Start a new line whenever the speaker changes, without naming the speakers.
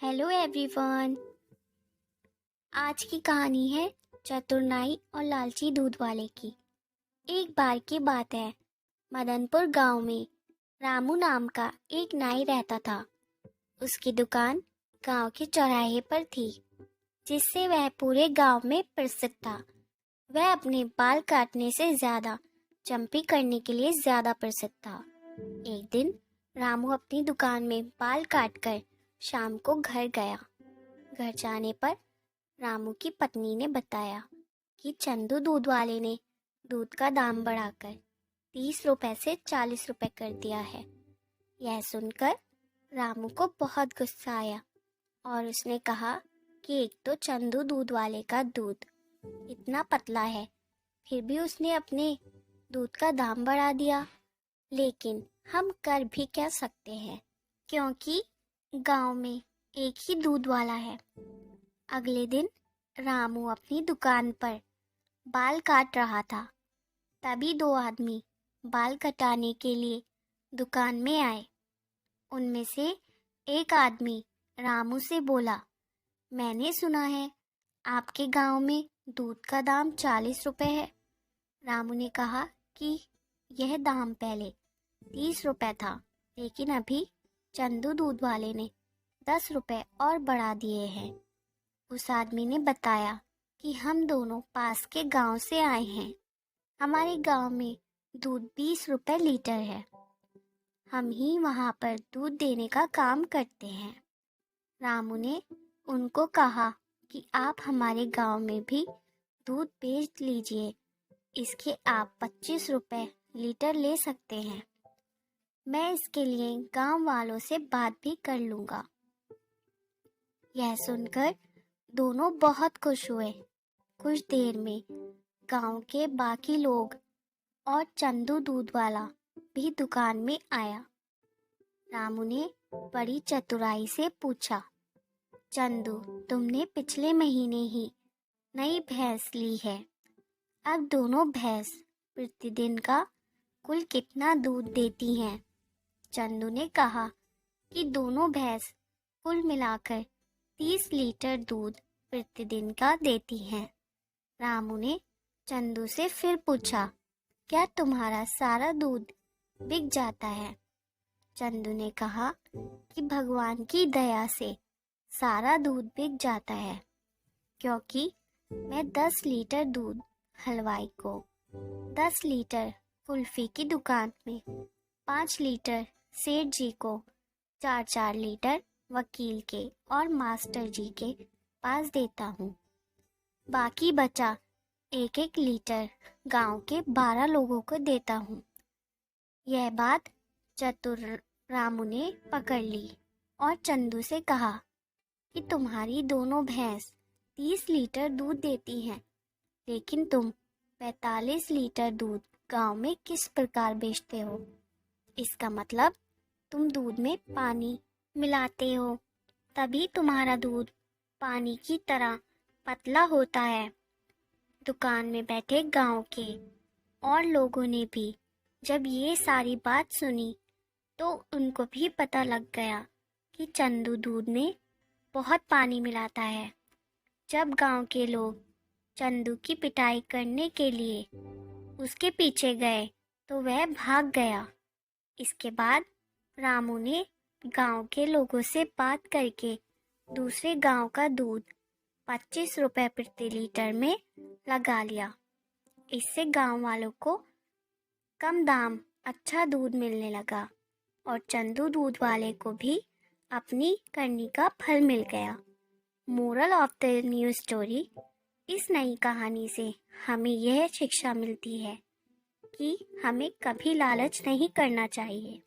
Hello everyone. आज की कहानी है चतुर नाई और लालची दूध वाले की। एक बार की बात है, मदनपुर गांव में रामू नाम का एक नाई रहता था। उसकी दुकान गांव के चौराहे पर थी, जिससे वह पूरे गांव में प्रसिद्ध था। वह अपने बाल काटने से ज्यादा चंपी करने के लिए ज्यादा प्रसिद्ध था। एक दिन रामू अपनी दुकान में बाल काटकर शाम को घर गया। घर जाने पर रामू की पत्नी ने बताया कि चंदू दूध वाले ने दूध का दाम बढ़ाकर 30 रुपए से 40 रुपए कर दिया है। यह सुनकर रामू को बहुत गुस्सा आया और उसने कहा कि एक तो चंदू दूध वाले का दूध इतना पतला है, फिर भी उसने अपने दूध का दाम बढ़ा दिया। लेकिन हम कर भी क्या सकते हैं, क्योंकि गांव में एक ही दूध वाला है। अगले दिन रामू अपनी दुकान पर बाल काट रहा था। तभी दो आदमी बाल कटाने के लिए दुकान में आए। उनमें से एक आदमी रामू से बोला, मैंने सुना है आपके गांव में दूध का दाम 40 रुपए है। रामू ने कहा कि यह दाम पहले 30 रुपए था, लेकिन अभी चंदू दूध वाले ने 10 रुपए और बढ़ा दिए हैं। उस आदमी ने बताया कि हम दोनों पास के गांव से आए हैं। हमारे गांव में दूध 20 रुपए लीटर है। हम ही वहां पर दूध देने का काम करते हैं। रामू ने उनको कहा कि आप हमारे गांव में भी दूध बेच लीजिए। इसके आप 25 रुपए लीटर ले सकते हैं। मैं इसके लिए गांव वालों से बात भी कर लूंगा। यह सुनकर दोनों बहुत खुश हुए। कुछ देर में गांव के बाकी लोग और चंदू दूध वाला भी दुकान में आया। रामू ने बड़ी चतुराई से पूछा, चंदू, तुमने पिछले महीने ही नई भैंस ली है। अब दोनों भैंस प्रतिदिन का कुल कितना दूध देती हैं? चंदू ने कहा कि दोनों भैंस कुल मिलाकर 30 लीटर दूध प्रतिदिन का देती हैं। रामू ने चंदू से फिर पूछा, क्या तुम्हारा सारा दूध बिक जाता है? चंदू ने कहा कि भगवान की दया से सारा दूध बिक जाता है, क्योंकि मैं 10 लीटर दूध हलवाई को, 10 लीटर कुल्फी की दुकान में, 5 लीटर सेठ जी को, 4-4 लीटर वकील के और मास्टर जी के पास देता हूँ। बाकी बचा 1-1 लीटर गांव के 12 लोगों को देता हूँ। यह बात चतुर रामू ने पकड़ ली और चंदू से कहा कि तुम्हारी दोनों भैंस 30 लीटर दूध देती हैं, लेकिन तुम 45 लीटर दूध गांव में किस प्रकार बेचते हो? इसका मतलब तुम दूध में पानी मिलाते हो, तभी तुम्हारा दूध पानी की तरह पतला होता है। दुकान में बैठे गांव के और लोगों ने भी जब ये सारी बात सुनी तो उनको भी पता लग गया कि चंदू दूध में बहुत पानी मिलाता है। जब गांव के लोग चंदू की पिटाई करने के लिए उसके पीछे गए तो वह भाग गया। इसके बाद रामू ने गांव के लोगों से बात करके दूसरे गांव का दूध 25 रुपए प्रति लीटर में लगा लिया। इससे गांव वालों को कम दाम अच्छा दूध मिलने लगा और चंदू दूध वाले को भी अपनी करनी का फल मिल गया। Moral of the new story, इस नई कहानी से हमें यह शिक्षा मिलती है कि हमें कभी लालच नहीं करना चाहिए।